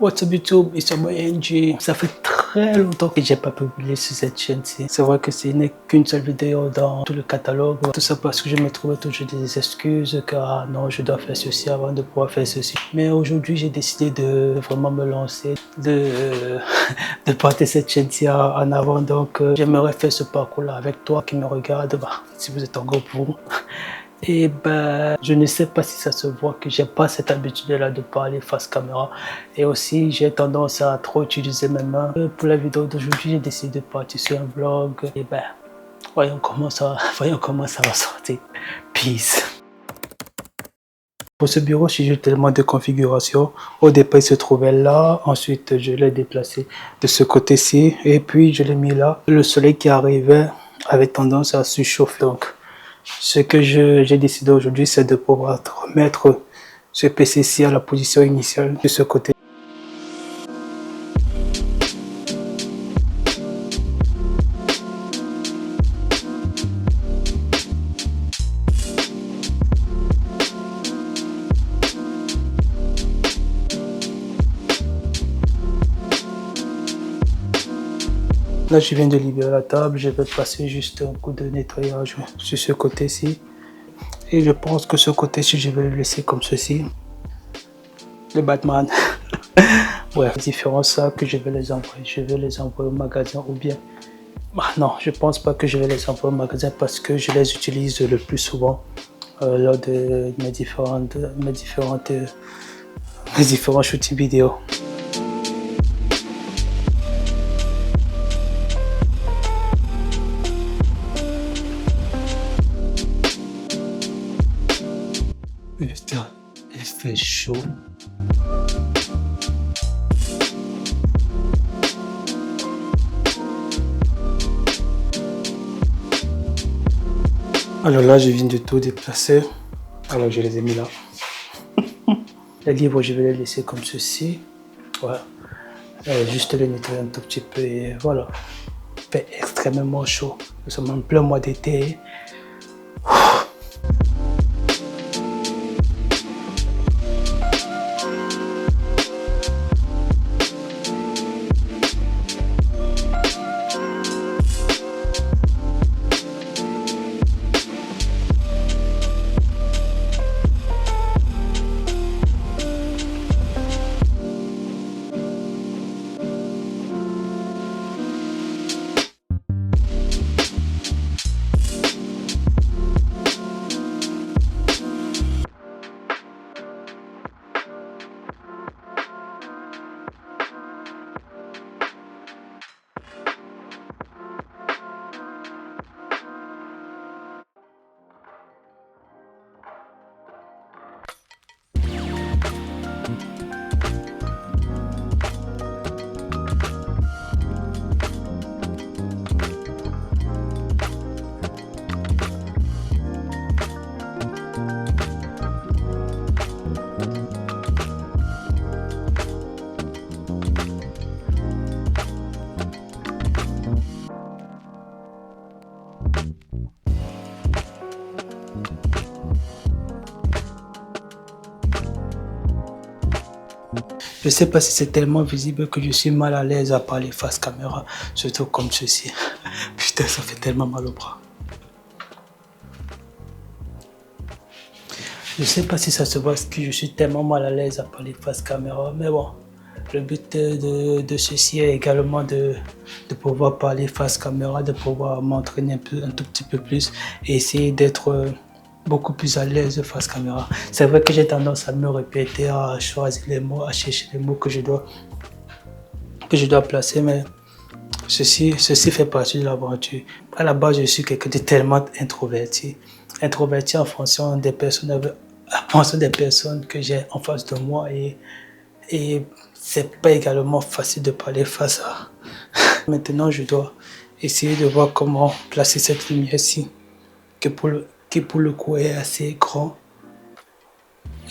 What's up YouTube, it's your boy NG. Ça fait très longtemps que j'ai pas publié sur cette chaîne-ci. C'est vrai que ce n'est qu'une seule vidéo dans tout le catalogue. Tout ça parce que je me trouvais toujours des excuses car non, je dois faire ceci avant de pouvoir faire ceci. Mais aujourd'hui, j'ai décidé de vraiment me lancer, de porter cette chaîne-ci en avant. Donc, j'aimerais faire ce parcours-là avec toi qui me regarde, si vous êtes encore pour. Et ben, je ne sais pas si ça se voit que j'ai pas cette habitude-là de parler face caméra. Et aussi, j'ai tendance à trop utiliser mes mains. Pour la vidéo d'aujourd'hui, j'ai décidé de partir sur un vlog. Et ben, voyons comment ça va sortir. Peace. Pour ce bureau, j'ai juste tellement de configurations. Au départ, il se trouvait là. Ensuite, je l'ai déplacé de ce côté-ci. Et puis, je l'ai mis là. Le soleil qui arrivait avait tendance à se chauffer. Donc, ce que j'ai décidé aujourd'hui, c'est de pouvoir remettre ce PC-ci à la position initiale de ce côté. Là, je viens de libérer la table, je vais passer juste un coup de nettoyage sur ce côté-ci. Et je pense que ce côté-ci, je vais le laisser comme ceci. Le Batman. Ouais, les différents sacs que je vais les envoyer. Je vais les envoyer au magasin ou bien... non, je pense pas que je vais les envoyer au magasin parce que je les utilise le plus souvent lors de mes différents shootings vidéo. Il fait chaud. Alors là, je viens de tout déplacer. Alors je les ai mis là. Les livres, je vais les laisser comme ceci. Voilà. Juste les nettoyer un tout petit peu et voilà. Il fait extrêmement chaud. Nous sommes en plein mois d'été. Je sais pas si c'est tellement visible que je suis mal à l'aise à parler face caméra, surtout comme ceci. Putain, ça fait tellement mal au bras. Je sais pas si ça se voit que je suis tellement mal à l'aise à parler face caméra, mais bon. Le but de ceci est également de pouvoir parler face caméra, de pouvoir m'entraîner un tout petit peu plus et essayer d'être beaucoup plus à l'aise face caméra. C'est vrai que j'ai tendance à me répéter, à choisir les mots, à chercher les mots que je dois placer, mais ceci fait partie de l'aventure. À la base, je suis quelqu'un de tellement introverti en fonction des personnes que j'ai en face de moi et c'est pas également facile de parler face à. Maintenant, je dois essayer de voir comment placer cette lumière-ci, qui pour le coup est assez grand.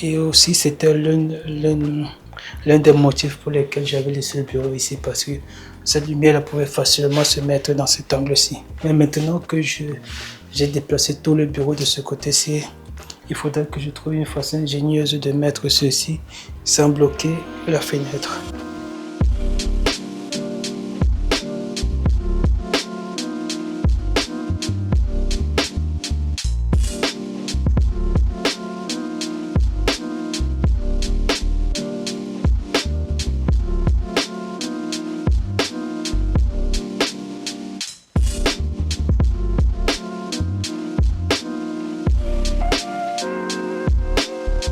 Et aussi, c'était l'un des motifs pour lesquels j'avais laissé le bureau ici, parce que cette lumière pouvait facilement se mettre dans cet angle-ci. Mais maintenant que j'ai déplacé tout le bureau de ce côté-ci, il faudrait que je trouve une façon ingénieuse de mettre ceci sans bloquer la fenêtre.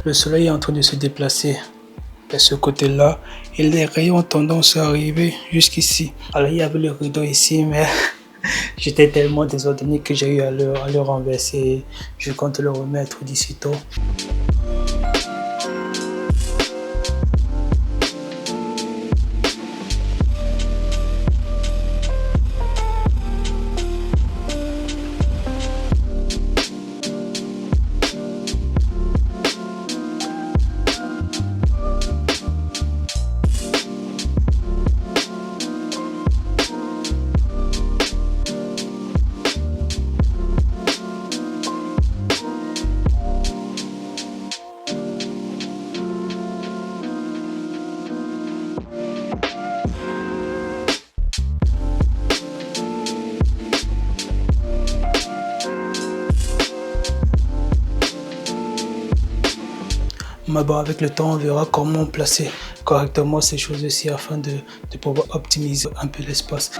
le soleil est en train de se déplacer de ce côté-là et les rayons ont tendance à arriver jusqu'ici. Alors il y avait le rideau ici, mais j'étais tellement désordonné que j'ai eu à le renverser. Je compte le remettre d'ici tôt. Mais bon, avec le temps, on verra comment placer correctement ces choses-ci afin de pouvoir optimiser un peu l'espace.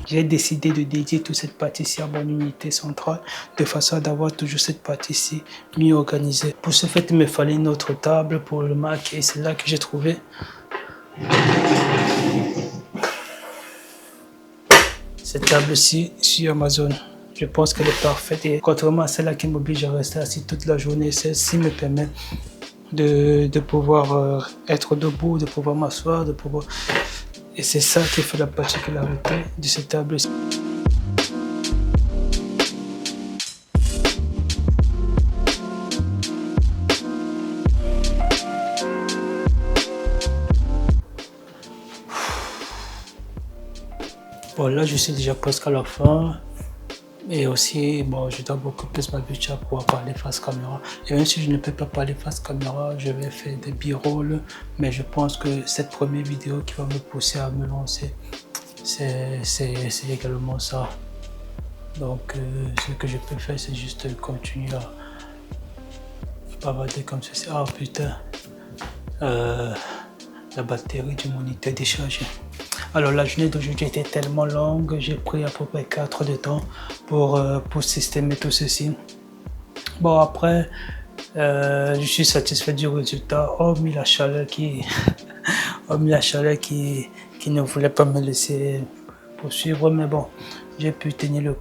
J'ai décidé de dédier toute cette partie-ci à mon unité centrale, de façon à d'avoir toujours cette partie-ci mieux organisée. Pour ce fait, il me fallait une autre table pour le Mac et c'est là que j'ai trouvé. Cette table-ci sur Amazon. Je pense qu'elle est parfaite et contrairement à celle-là qui m'oblige à rester assis toute la journée, celle-ci me permet de pouvoir être debout, de pouvoir m'asseoir, de pouvoir... Et c'est ça qui fait la particularité de cette table-ci. Bon, là, je suis déjà presque à la fin. Et aussi, bon, je dois beaucoup plus m'habituer à pouvoir parler face caméra. Et même si je ne peux pas parler face caméra, je vais faire des b-rolls. Mais je pense que cette première vidéo qui va me pousser à me lancer, c'est également ça. Donc, ce que je peux faire, c'est juste continuer à bavarder comme ceci. Ah putain, la batterie du moniteur est déchargée. Alors la journée d'aujourd'hui était tellement longue, j'ai pris à peu près 4 heures de temps pour systémer tout ceci. Bon après, je suis satisfait du résultat, hormis la chaleur hormis la chaleur qui ne voulait pas me laisser poursuivre, mais bon, j'ai pu tenir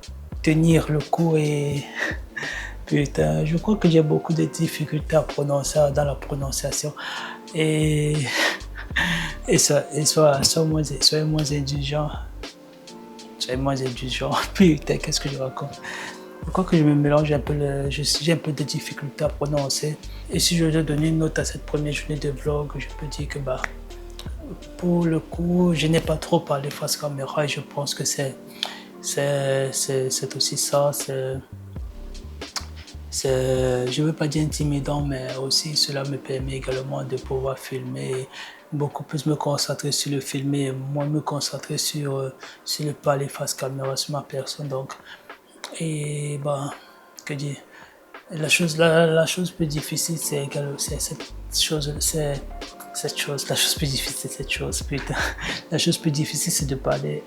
le coup et putain, je crois que j'ai beaucoup de difficultés à prononcer, dans la prononciation et soyez moins indulgents. Soyez moins indulgents. Putain, qu'est-ce que je raconte? Je crois que je me mélange un peu, j'ai un peu de difficulté à prononcer. Et si je dois donner une note à cette première journée de vlog, je peux dire que bah, pour le coup, je n'ai pas trop parlé face caméra et je pense que c'est aussi ça. Je ne veux pas dire intimidant, mais aussi cela me permet également de pouvoir filmer, beaucoup plus me concentrer sur le filmer, moins me concentrer sur le parler face caméra, sur ma personne. Donc, et bah, que dire, la chose plus difficile, c'est la chose plus difficile, c'est cette chose, putain. La chose plus difficile, c'est de parler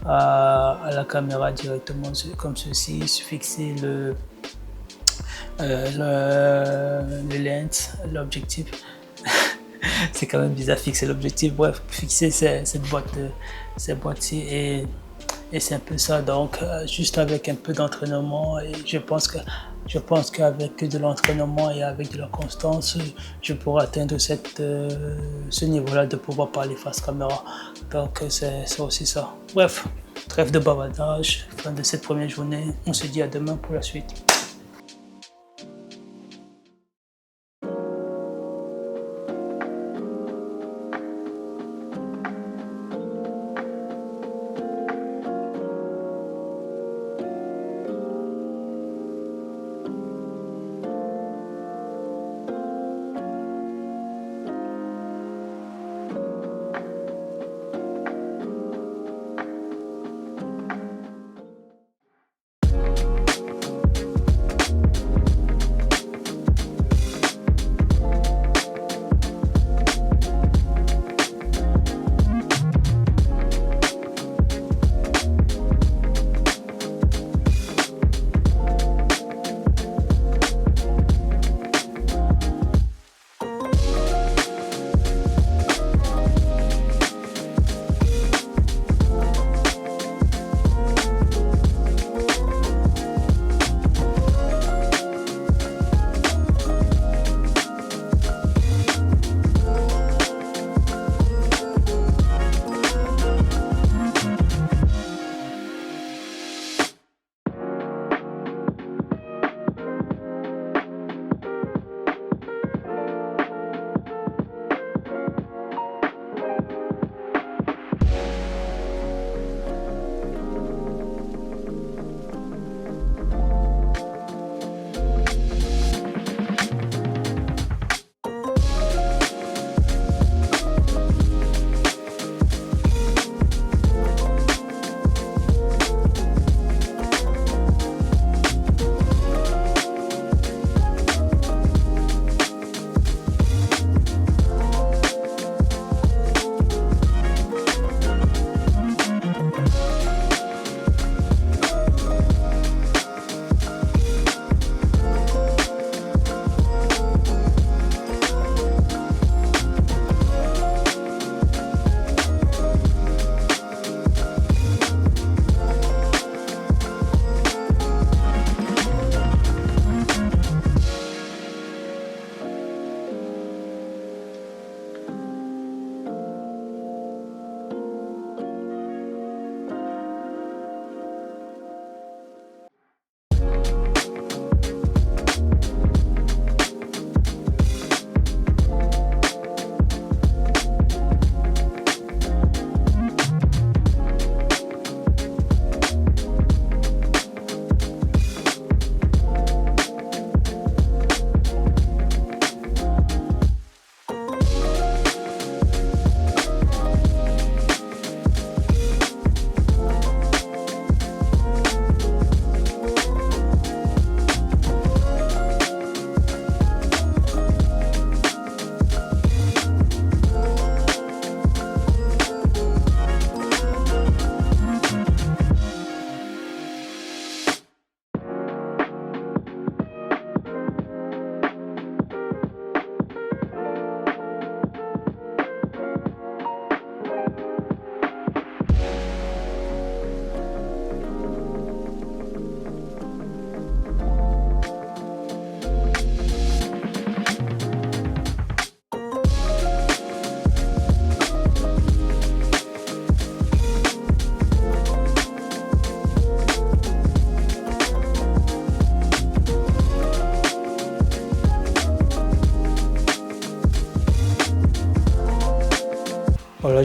à la caméra directement comme ceci, se fixer le lens, l'objectif. C'est quand même bizarre fixer l'objectif. Bref, fixer cette boîte-ci et c'est un peu ça. Donc, juste avec un peu d'entraînement, et je pense qu'avec de l'entraînement et avec de la constance, je pourrai atteindre ce niveau-là de pouvoir parler face caméra. Donc, c'est aussi ça. Bref, trêve de bavardage, fin de cette première journée. On se dit à demain pour la suite.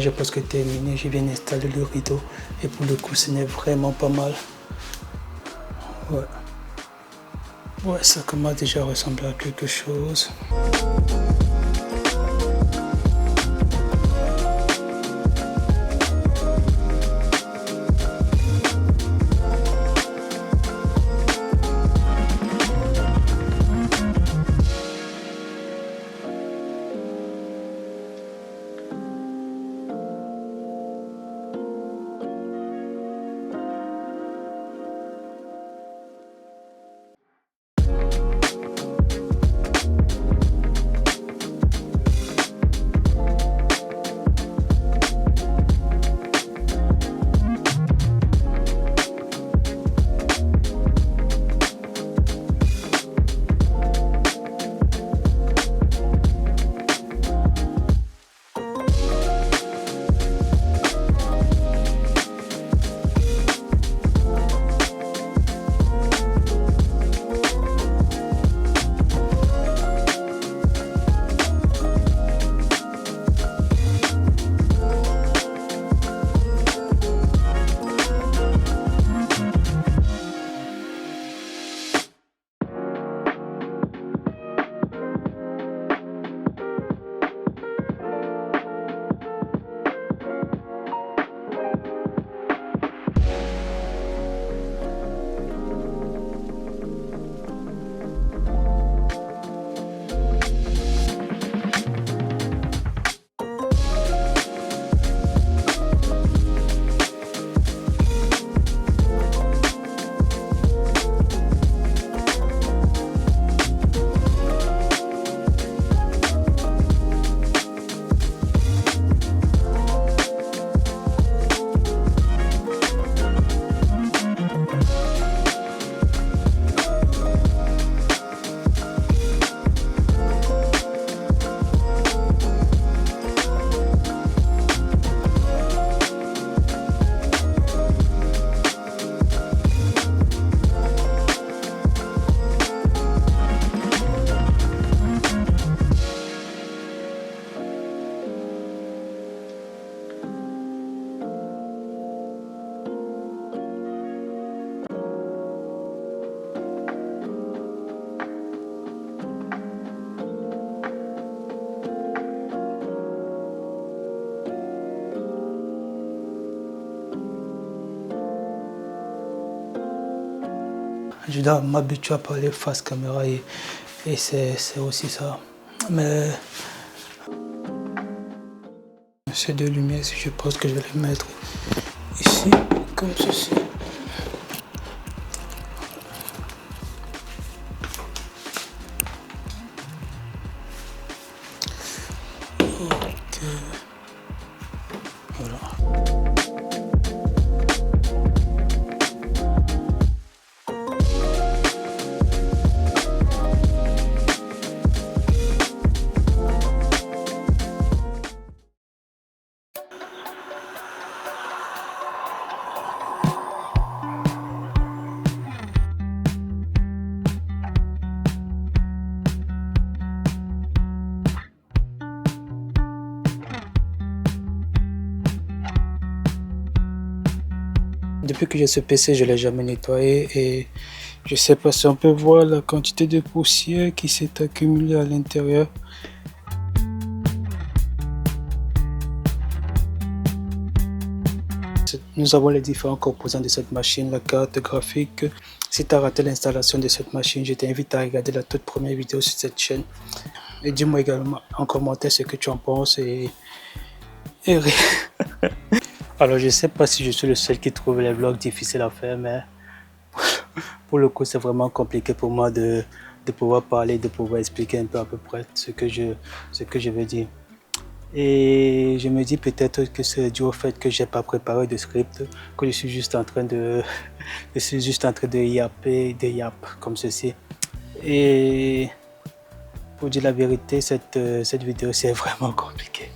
j'ai presque terminé. Je viens d'installer le rideau et pour le coup, ce n'est vraiment pas mal. Ouais. Ouais, ça commence déjà à ressembler à quelque chose. Je dois m'habituer à parler face caméra et c'est aussi ça. Mais ces deux lumières, je pense que je vais les mettre ici, comme ceci. Ok. Voilà. Depuis que j'ai ce PC, je ne l'ai jamais nettoyé et je ne sais pas si on peut voir la quantité de poussière qui s'est accumulée à l'intérieur. Nous avons les différents composants de cette machine, la carte graphique. Si tu as raté l'installation de cette machine, je t'invite à regarder la toute première vidéo sur cette chaîne. Et dis-moi également en commentaire ce que tu en penses et... Alors je ne sais pas si je suis le seul qui trouve les vlogs difficiles à faire, mais pour le coup c'est vraiment compliqué pour moi de pouvoir parler, de pouvoir expliquer un peu à peu près ce que je veux dire. Et je me dis peut-être que c'est dû au fait que j'ai pas préparé de script, que je suis juste en train de yap comme ceci. Et pour dire la vérité, cette vidéo c'est vraiment compliqué.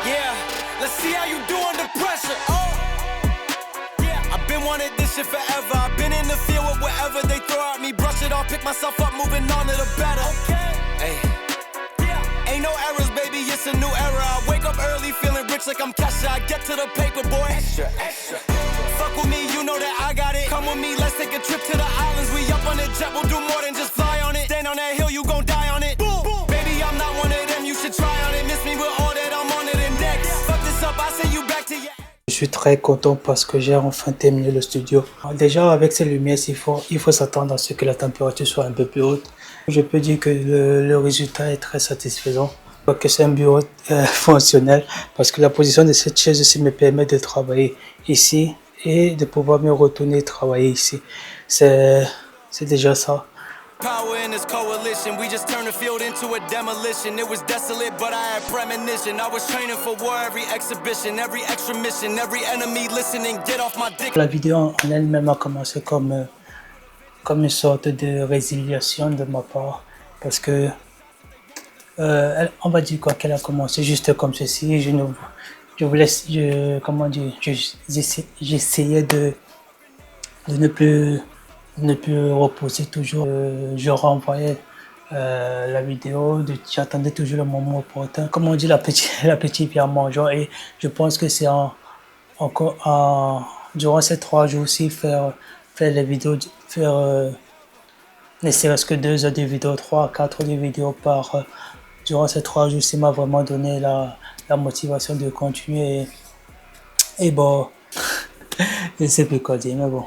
Yeah, let's see how you do under pressure. Oh, yeah, I've been wanting this shit forever. I've been in the field with whatever they throw at me. Brush it off, pick myself up, moving on to the better. Okay, hey, yeah, ain't no errors, baby, it's a new era. I wake up early, feeling rich like I'm Kesha. I get to the paper, boy. Extra, extra. Fuck with me, you know that I got it. Come with me, let's take a trip to the islands. We up on the jet, we'll do more than just fly on it. Stand on that hill, you gon' die on it. Boom, boom. Baby, I'm not one of them, you should try on it. Miss me with all that, I'm on it and next. Fuck this up, I send you back to your... Je suis très content parce que j'ai enfin terminé le studio. Déjà avec ces lumières, il faut s'attendre à ce que la température soit un peu plus haute. Je peux dire que le résultat est très satisfaisant. Que c'est un bureau fonctionnel parce que la position de cette chaise aussi me permet de travailler ici et de pouvoir me retourner travailler ici. C'est déjà ça. Power in this coalition, we just turned the field into a demolition. It was desolate, but I had premonition. I was training for war, every exhibition, every extra mission, every enemy listening, get off my dick. La vidéo en elle-même a commencé comme une sorte de résiliation de ma part parce que on va dire quoi qu'elle a commencé juste comme ceci. J'essayais de ne plus reposer toujours. Je renvoyais la vidéo, j'attendais toujours le moment opportun. Comme on dit, la petite vient en mangeant. Et je pense que c'est durant ces 3 jours-ci, faire les vidéos, ne serait-ce que 2 heures de vidéos, 3 à 4 heures de vidéos durant ces 3 jours, ça m'a vraiment donné la motivation de continuer. Et bon, je ne sais plus quoi dire, mais bon.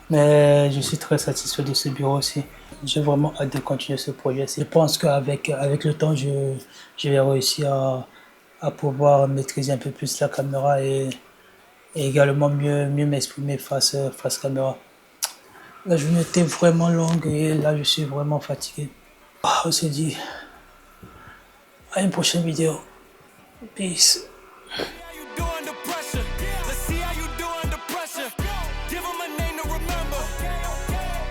Mais je suis très satisfait de ce bureau aussi. J'ai vraiment hâte de continuer ce projet. Je pense qu'avec le temps, je vais réussir à pouvoir maîtriser un peu plus la caméra et également mieux m'exprimer face caméra. La journée était vraiment longue et là, je suis vraiment fatigué. On se dit à une prochaine vidéo. Peace.